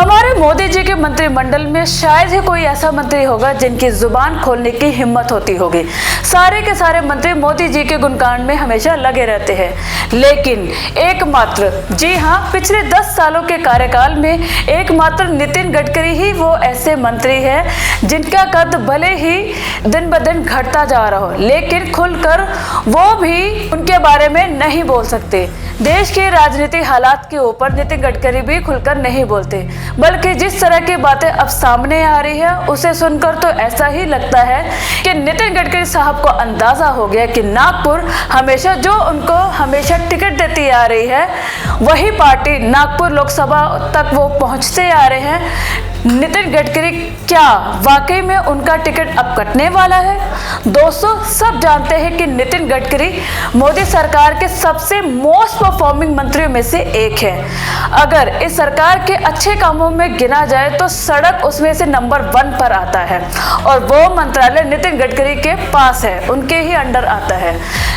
हमारे मोदी जी के मंत्रिमंडल में शायद ही कोई ऐसा मंत्री होगा जिनकी जुबान खोलने की हिम्मत होती होगी। सारे के सारे मंत्री मोदी जी के गुणगान में हमेशा लगे रहते हैं, लेकिन एकमात्र, जी हाँ, पिछले 10 सालों के कार्यकाल में एकमात्र नितिन गडकरी ही वो ऐसे मंत्री हैं जिनका कद भले ही दिन ब दिन घटता जा रहा हो, लेकिन खुलकर वो भी उनके बारे में नहीं बोल सकते। देश के राजनीतिक हालात के ऊपर नितिन गडकरी भी खुलकर नहीं बोलते, बल्कि जिस तरह की बातें अब सामने आ रही है उसे सुनकर तो ऐसा ही लगता है कि नितिन गडकरी साहब को अंदाजा हो गया कि नागपुर हमेशा जो उनको हमेशा टिकट देती आ रही है वही पार्टी नागपुर लोकसभा तक वो पहुंचते आ रहे हैं। नितिन गडकरी क्या वाकई में उनका टिकट अब कटने वाला है? दोस्तों, सब जानते हैं कि नितिन गडकरी मोदी सरकार के सबसे मोस्ट परफॉर्मिंग मंत्रियों में से एक है। अगर इस सरकार के अच्छे कामों में गिना जाए तो सड़क उसमें से नंबर 1 पर आता है और वो मंत्रालय नितिन गडकरी के पास है, उनके ही अंडर आता है।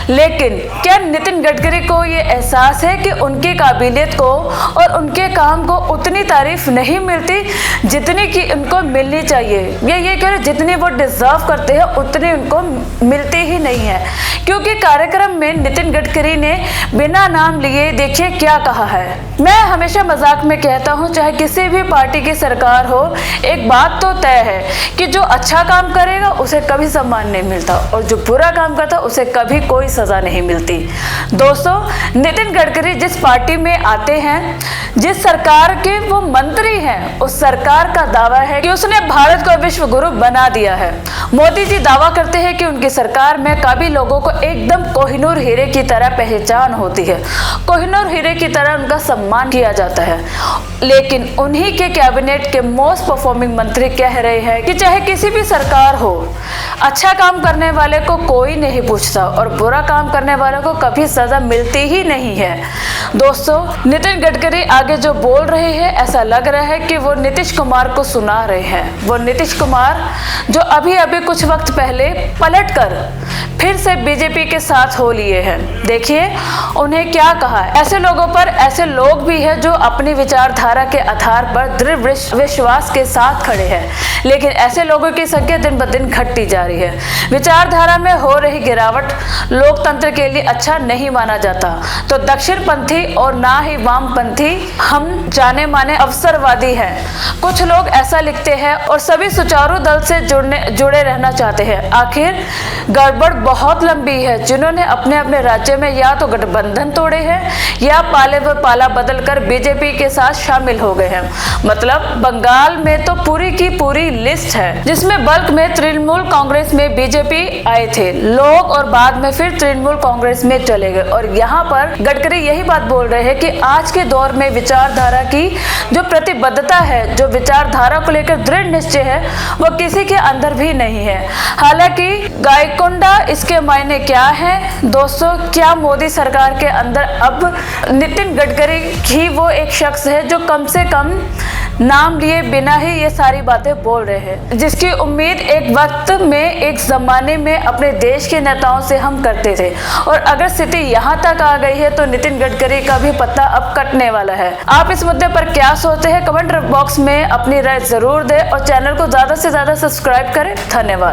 लेकिन क्या नितिन गडकरी को ये एहसास है कि उनकी काबिलियत को और उनके काम को उतनी तारीफ नहीं मिलती जितनी कि उनको मिलनी चाहिए? ये कह रहे जितनी वो डिजर्व करते हैं उतनी उनको मिलती ही नहीं है, क्योंकि कार्यक्रम में नितिन गडकरी ने बिना नाम लिए देखिए क्या कहा है। मैं हमेशा मजाक में कहता हूँ, चाहे किसी भी पार्टी की सरकार हो, एक बात तो तय है कि जो अच्छा काम करेगा उसे कभी सम्मान नहीं मिलता और जो बुरा काम करता उसे कभी कोई सजा नहीं मिलती। दोस्तों, नितिन गडकरी जिस पार्टी में आते हैं, जिस सरकार के वो मंत्री हैं, उस सरकार का दावा है कि उसने भारत को विश्व गुरु बना दिया है। मोदी जी दावा करते हैं कि उनकी सरकार में काबिल लोगों को एकदम कोहिनूर हीरे की तरह पहचान होती है, कोहिनूर हीरे की तरह उनका सम्मान किया जाता है। लेकिन उन्हीं के कैबिनेट के मोस्ट परफॉर्मिंग मंत्री कह रहे हैं कि चाहे किसी भी सरकार हो, अच्छा काम करने वाले को कोई नहीं पूछता और बुरा काम करने वाले को कभी सजा मिलती ही नहीं है। दोस्तों, नितिन गडकरी आगे जो बोल रहे हैं ऐसा लग रहा है कि वो नीतीश कुमार को सुना रहे हैं। वो नीतीश कुमार जो अभी अभी कुछ वक्त पहले पलटकर फिर से बीजेपी के साथ हो लिए हैं। देखिए उन्हें क्या कहा। ऐसे लोगों पर ऐसे लोग भी हैं जो अपनी विचारधारा के आधार पर दृढ़ विश्वास के साथ खड़े हैं, लेकिन ऐसे लोगों की संख्या दिन ब दिन घटती जा रही है। विचारधारा में हो रही गिरावट लोकतंत्र के लिए अच्छा नहीं माना जाता। तो दक्षिणपंथी और ना ही वामपंथी हम जाने माने अवसरवादी हैं। कुछ लोग ऐसा लिखते हैं और सभी सुचारू दल से जुड़े रहना चाहते हैं। आखिर गड़बड़ बहुत लंबी है। जिन्होंने अपने अपने राज्य में या तो गठबंधन तोड़े हैं या पाले व पाला बदलकर बीजेपी के साथ शामिल हो गए हैं। मतलब बंगाल में तो पूरी की पूरी लिस्ट है, जिसमें बल्क में तृणमूल कांग्रेस में बीजेपी आए थे लोग और बाद में फिर तृणमूल कांग्रेस में चले गए। और यहाँ पर गडकरी यही बात बोल रहे हैं कि आज के दौर में विचारधारा की जो प्रतिबद्धता है, जो विचारधारा को लेकर दृढ़ निश्चय है, वो किसी के अंदर भी नहीं है। हालांकि गायकोंडा इसके मायने क्या है? दोस्तों, क्या मोदी सरकार के अंदर अब नितिन गडकरी ही वो एक शख्स है जो कम से कम नाम लिए बिना ही ये सारी बातें बोल रहे हैं, जिसकी उम्मीद एक वक्त में, एक जमाने में अपने देश के नेताओं से हम करते थे। और अगर स्थिति यहाँ तक आ गई है तो नितिन गडकरी का भी पत्ता अब कटने वाला है। आप इस मुद्दे पर क्या सोचते हैं? कमेंट बॉक्स में अपनी राय जरूर दें और चैनल को ज्यादा से ज्यादा सब्सक्राइब करें। धन्यवाद।